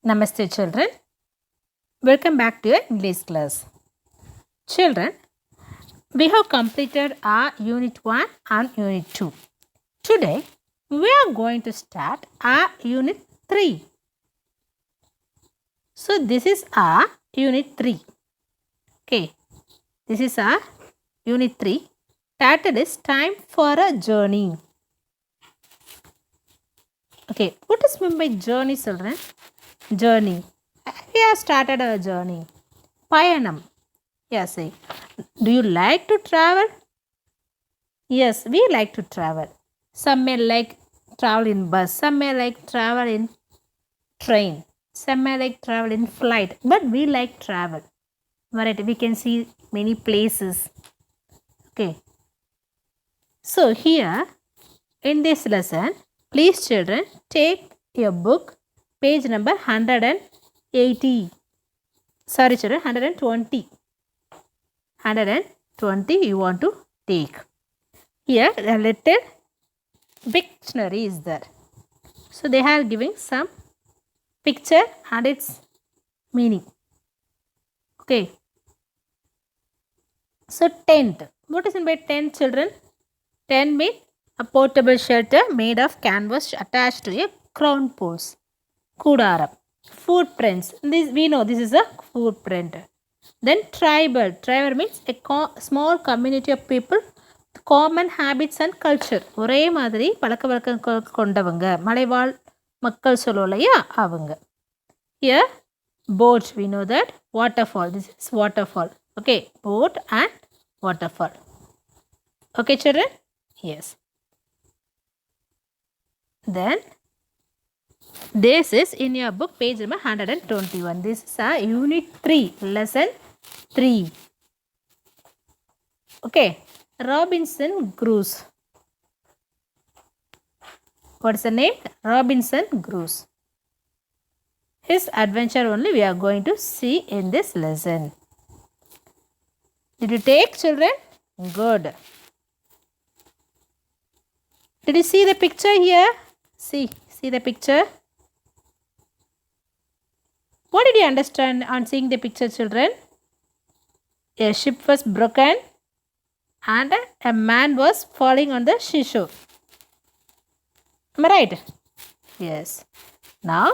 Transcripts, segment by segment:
Namaste children. Welcome back to your English class. Children, we have completed our Unit 1 and Unit 2. Today, we are going to start our Unit 3. So, this is our Unit 3. Okay, this is our Unit 3. Title is Time for a Journey. Okay, what is meant by journey, children? Journey. We have started our journey. Payanam. Yes, say. Do you like to travel? Yes, we like to travel. Some may like travel in bus, some may like travel in train, some may like travel in flight, but we like travel. Right, we can see many places. Okay. So here in this lesson, please children take your book, page number 180. Sorry children, 120. 120 you want to take. Here a little dictionary is there. So they are giving some picture and its meaning. Okay. So tent. What is meant by tent, children? Tent means a portable shelter made of canvas attached to a crown post. Kudaram. Footprints. This we know this is a footprint. Then tribal. Tribal means a small community of people, common habits and culture. ஒரே மாதிரி பழக்க வழக்கம் கொண்டவங்க, மலைவாழ் மக்கள் சொல்லுவோம் இல்லையா அவங்க. Here boat, we know that. Waterfall, this is waterfall. Okay, boat and waterfall. Okay children? Yes. Then this is in your book, page number 121. This is our unit 3, lesson 3. Okay, Robinson Crusoe. What is the name? Robinson Crusoe. His adventure only we are going to see in this lesson. Did you take, children? Good. Did you see the picture here? See the picture. What did you understand on seeing the picture, children? A ship was broken and a man was falling on the seashore. Am I right? Yes. Now,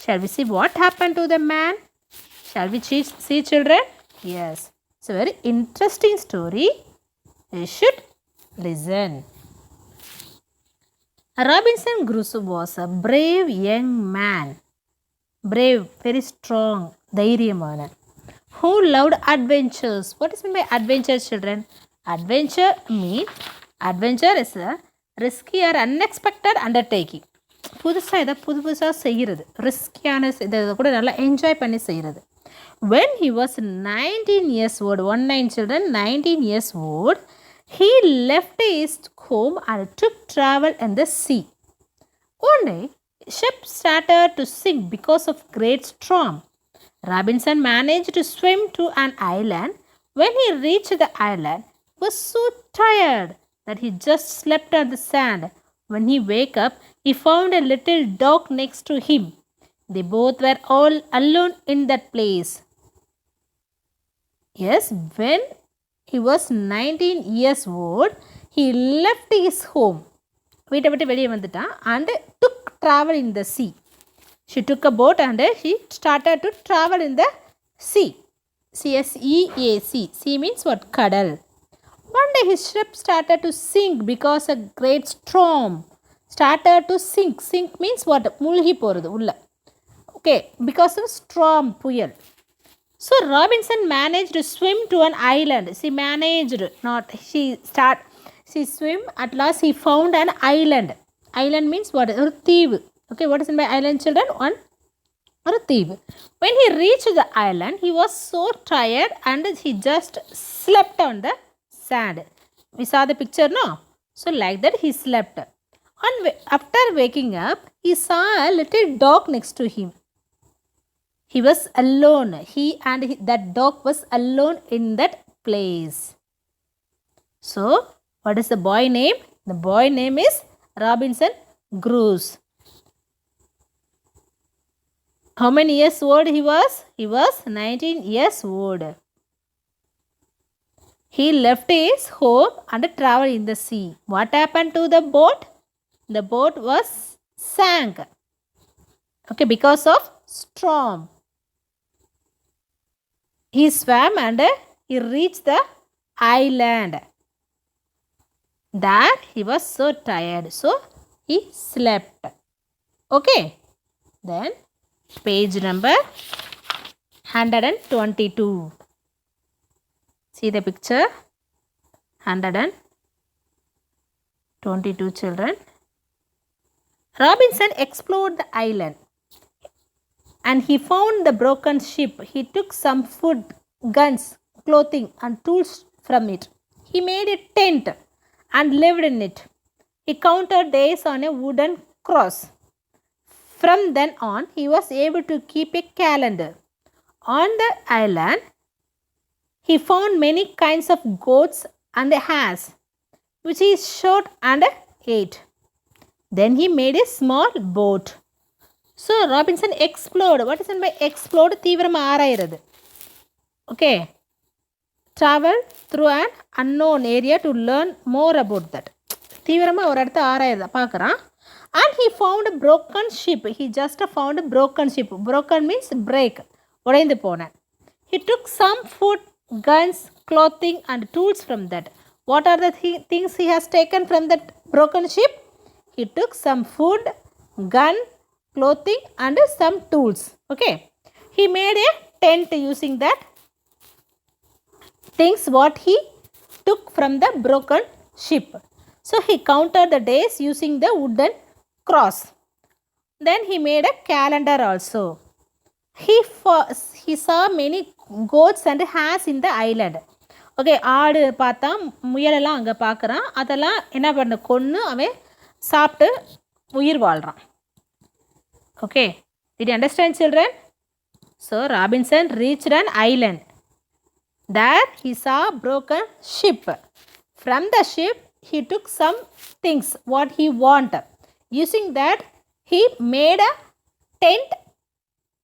shall we see what happened to the man? Shall we see, children? Yes. It's a very interesting story. You should listen. Robinson Crusoe was a brave young man. Brave, very strong, தைரியமான. Who loved adventures. What is meant by adventure, children? Adventure is a risky or unexpected undertaking. புதுசாக இதை புதுசாக செய்கிறது, ரிஸ்கியான இதை கூட நல்லா enjoy பண்ணி செய்கிறது. When he was 19 years old, 19 children, 19 years old, he left his home and took travel in the sea. One day, ship started to sink because of great storm. Robinson managed to swim to an island. When he reached the island, he was so tired that he just slept on the sand. When he woke up, he found a little dog next to him. They both were all alone in that place. Yes, when he was 19 years old, he left his home. வீட்டை விட்டு வெளியே வந்துட்டான் and took travel in the sea. She took a boat and she started to travel in the sea. C-S-E-A-C. Sea means what? Kadal. One day his ship started to sink because a great storm. Started to sink. Sink means what? மூழ்கி போகிறது உள்ள. Okay, because of storm, புயல். So Robinson managed to swim to an island. She managed, not she start. She swim. At last he found an island. Island means what? ஒரு தீவு. Okay, what is in my island, children? One or தீவு. When he reached the island, he was so tired and he just slept on the sand. We saw the picture, no? So like that he slept. After waking up, he saw a little dog next to him. He was alone. That dog was alone in that place. So, what is the boy name? The boy name is Robinson Crusoe. How many years old he was? He was 19 years old. He left his home and traveled in the sea. What happened to the boat? The boat was sank. Okay, because of storm. He swam and he reached the island. There he was so tired, so he slept. Okay, then page number 122. See the picture. 122 children. Robinson explored the island and he found the broken ship. He took some food, guns, clothing and tools from it. He made a tent and lived in it. He counted days on a wooden cross. From then on, he was able to keep a calendar. On the island, he found many kinds of goats and hares, which he shot and ate. Then he made a small boat. So, Robinson explored. What is meant by explored? தீவிரமா ஆராயிறது. Okay. Travel through an unknown area to learn more about that. தீவிரமா ஒரு இடத்த ஆராயிறத பார்க்குறான். And he found a broken ship. He just found a broken ship. Broken means break. உடைந்து போன. He took some food, guns, clothing and tools from that. What are the things he has taken from that broken ship? He took some food, gun, clothing and some tools. Okay. He made a tent using that things what he took from the broken ship. So he counted the days using the wooden cross. Then he made a calendar also. He saw many goats and hares in the island. Okay, ஆடு பார்த்தா முயலெல்லாம் அங்கே பார்க்குறான். அதெல்லாம் என்ன பண்ண கொன்று அவன் சாப்பிட்டு உயிர் வாழ்கிறான். Okay, did you understand children? So Robinson reached an island. There he saw a broken ship. From the ship he took some things what he wanted. Using that he made a tent.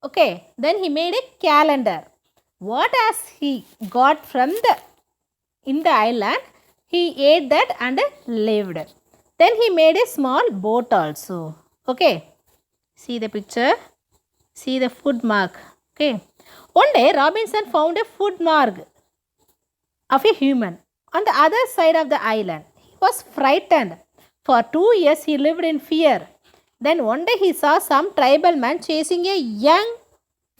Okay, then he made a calendar. What as he got from in the island, he ate that and lived. Then he made a small boat also. Okay, see the picture. See the foot mark. Okay, one day Robinson found a foot mark of a human on the other side of the island. He was frightened. For 2 years he lived in fear. Then one day he saw some tribal man chasing a young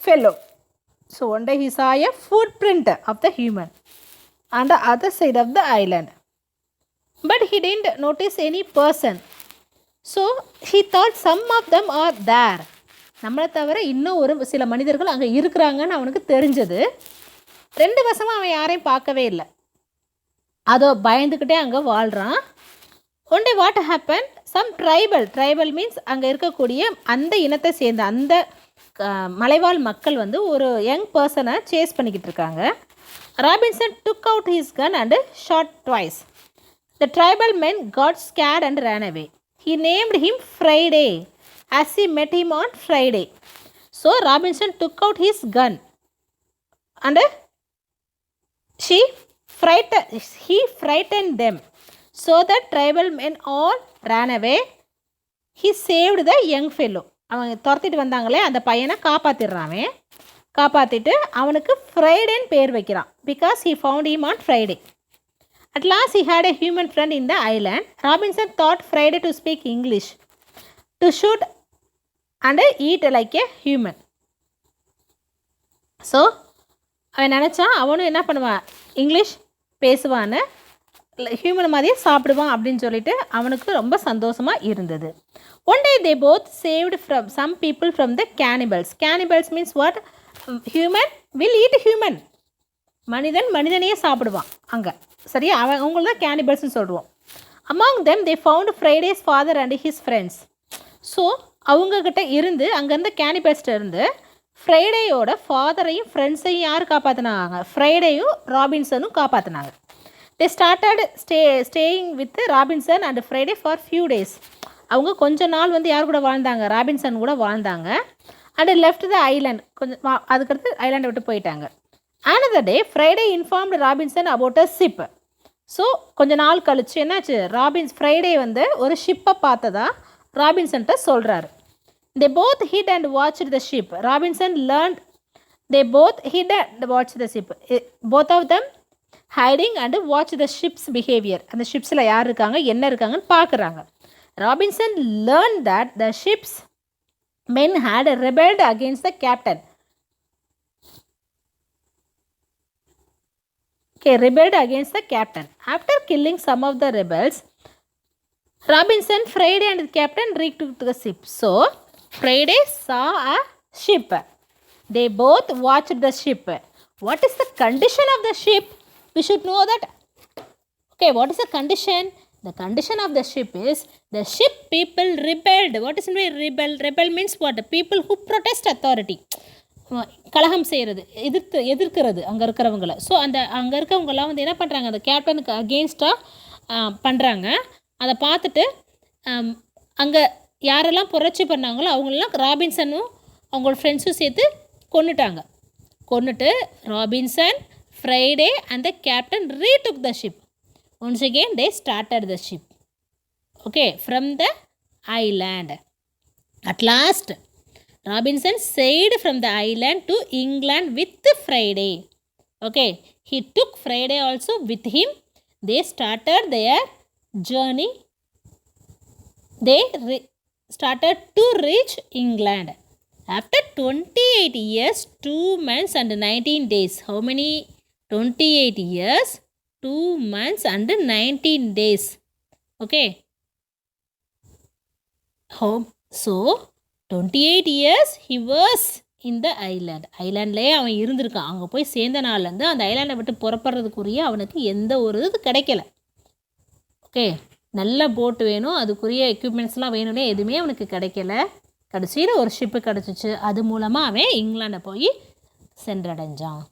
fellow. So one day he saw a footprint of the human on the other side of the island. But he didn't notice any person. So he thought some of them are there. நம்மளை தவிர இன்னும் ஒரு சில மனிதர்கள் அங்கே இருக்கிறாங்கன்னு அவனுக்கு தெரிஞ்சது. 2 வருஷமாக அவன் யாரையும் பார்க்கவே இல்லை. அதோ பயந்துக்கிட்டே அங்கே வாழ்கிறான். One day what happen, some tribal means அங்கே இருக்கக்கூடிய அந்த இனத்தை சேர்ந்த அந்த மலைவாழ் மக்கள் வந்து ஒரு யங் பர்சனை சேஸ் பண்ணிக்கிட்டு இருக்காங்க. Robinson took out his gun and shot twice. The tribal men got scared and ran away. He named him Friday as he met him on Friday. So Robinson took out his gun and he frightened them. So the tribal men all ran away. He saved the young fellow. அவங்க துரத்திட்டு வந்தாங்களே அந்த பையனை காப்பாற்றிடுறான். காப்பாற்றிட்டு அவனுக்கு ஃப்ரைடேன்னு பேர் வைக்கிறான். Because he found him on Friday. At last he had a human friend in the island. Robinson thought Friday to speak English, to shoot and eat like a human. So அவன் நினச்சான் அவனும் என்ன பண்ணுவான், இங்கிலீஷ் பேசுவான்னு, ஹியூமன் மாதிரியே சாப்பிடுவான் அப்படின்னு சொல்லிட்டு அவனுக்கு ரொம்ப சந்தோஷமாக இருந்தது. One day they both saved from some people from the cannibals. Cannibals means what, human will eat human. மனிதனையே சாப்பிடுவான் அங்கே, சரியா? அவங்கள தான் கேனிபல்ஸ்னு சொல்லுவோம். Among them they found Friday's father and his friends. So அவங்கக்கிட்ட இருந்து அங்கேருந்து கேனிபல்ஸ்ட்டு இருந்து ஃப்ரைடேயோட ஃபாதரையும் ஃப்ரெண்ட்ஸையும் யார் காப்பாற்றினாங்க? ஃப்ரைடேயும் ராபின்சனும் காப்பாற்றினாங்க. They started staying with Robinson and Friday for few days. அவங்க கொஞ்ச நாள் வந்து யார் கூட வாழ்ந்தாங்க? ராபின்சன் கூட வாழ்ந்தாங்க. and left the island. கொஞ்சம் அதுக்கடுத்து ஐலாண்டை விட்டு போயிட்டாங்க. Another day, Friday informed Robinson about a ship. So கொஞ்ச நாள் கழிச்சு என்னாச்சு, ஃப்ரைடே வந்து ஒரு ஷிப்பை பார்த்ததா ராபின்சன்ட்ட சொல்கிறாரு. They both hid and watched the ship. Robinson learned. They both hid and watched the ship. Both of them hiding and watched the ship's behavior. அந்த ஷிப்ஸில் யார் இருக்காங்க, என்ன இருக்காங்கன்னு பார்க்குறாங்க. Robinson learned that the ship's men had rebelled against the captain. Rebelled against the captain. After killing some of the rebels, Robinson, Friday and the captain retook the ship. So, Friday saw a ship. They both watched the ship. What is the condition of the ship? We should know that. Okay, what is the condition? The condition of the ship is the ship people rebelled. What is mean rebel? Rebel means what? The people who protest authority. கலகம் செய்கிறது, எதிர்க்கிறது அங்கே இருக்கிறவங்கள. So அங்கே இருக்கவங்கெல்லாம் வந்து என்ன பண்ணுறாங்க, அந்த கேப்டனுக்கு அகெயின்ஸ்டாக பண்ணுறாங்க. அதை பார்த்துட்டு அங்கே யாரெல்லாம் புரட்சி பண்ணாங்களோ அவங்களெல்லாம் ராபின்சனும் அவங்களோட ஃப்ரெண்ட்ஸும் சேர்த்து கொன்னுட்டு Robinson, Friday and the captain retook the ship. Once again they started the ship. Okay, from the island. At last Robinson sailed from the island to England with Friday. Okay, he took Friday also with him. They started their journey. They started to reach England. After 28 years, 2 months and 19 days. How many? 28 years, 2 months and 19 days. Okay. So 28 years he was in the island. ஐலாண்ட்லேயே அவன் இருந்திருக்கான். அங்கே போய் சேர்ந்த நாள்லேருந்து அந்த ஐலாண்டை விட்டு புறப்படுறதுக்குரிய அவனுக்கு எந்த ஒரு இது கிடைக்கல. ஓகே, நல்ல போட்டு வேணும், அதுக்குரிய எக்யூப்மெண்ட்ஸ்லாம் வேணும்னே எதுவுமே அவனுக்கு கிடைக்கல. கடைசியில் ஒரு ஷிப்பு கிடச்சிச்சு. அது மூலமாக அவன் இங்கிலாண்டை போய் சென்றடைஞ்சான்.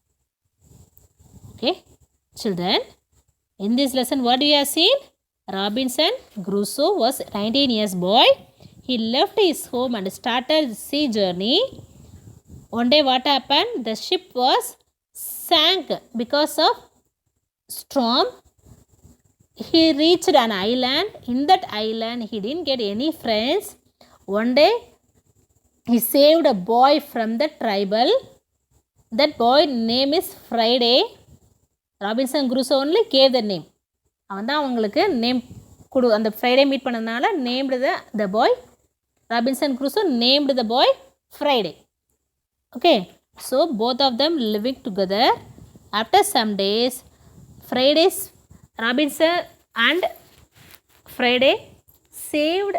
Okay children, in this lesson what we have seen? Robinson Crusoe was 19 years boy. He left his home and started sea journey. One day what happened? The ship was sank because of storm. He reached an island. In that island he didn't get any friends. One day he saved a boy from the tribal. That boy name is Friday. Robinson Crusoe only gave the name. அவன் தான் அவங்களுக்கு name அந்த Friday meet பண்ணதுனால named the bye. Robinson Crusoe named the boy Friday. Okay, so both of them living together. After some days, Robinson and Friday saved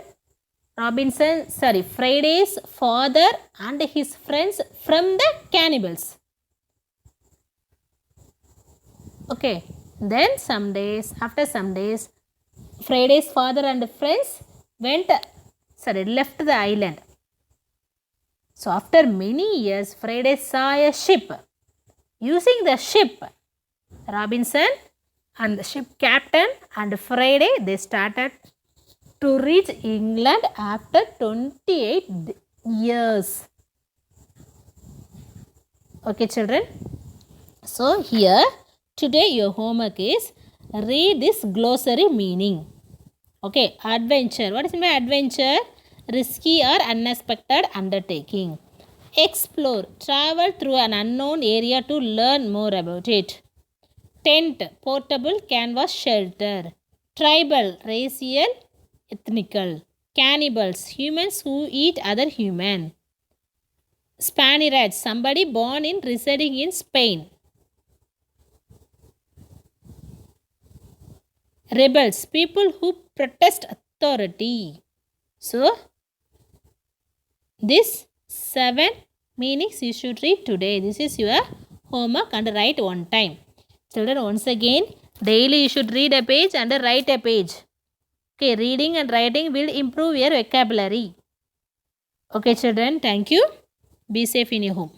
Friday's father and his friends from the cannibals. Okay, then after some days, Friday's father and friends left the island. So after many years, Friday saw a ship. Using the ship, Robinson and the ship captain and Friday, they started to reach England after 28 years. Okay children, so here today your homework is read this glossary meaning. Okay, adventure. What is my adventure? Risky or unexpected undertaking. Explore. Travel through an unknown area to learn more about it. Tent. Portable canvas shelter. Tribal. Racial. Ethnical. Cannibals. Humans who eat other human. Spaniards. Somebody born in residing in Spain. Rebels, people who protest authority. So, this 7 meanings you should read today. This is your homework and write one time. Children, once again, daily you should read a page and write a page. Okay, reading and writing will improve your vocabulary. Okay children, thank you. Be safe in your home.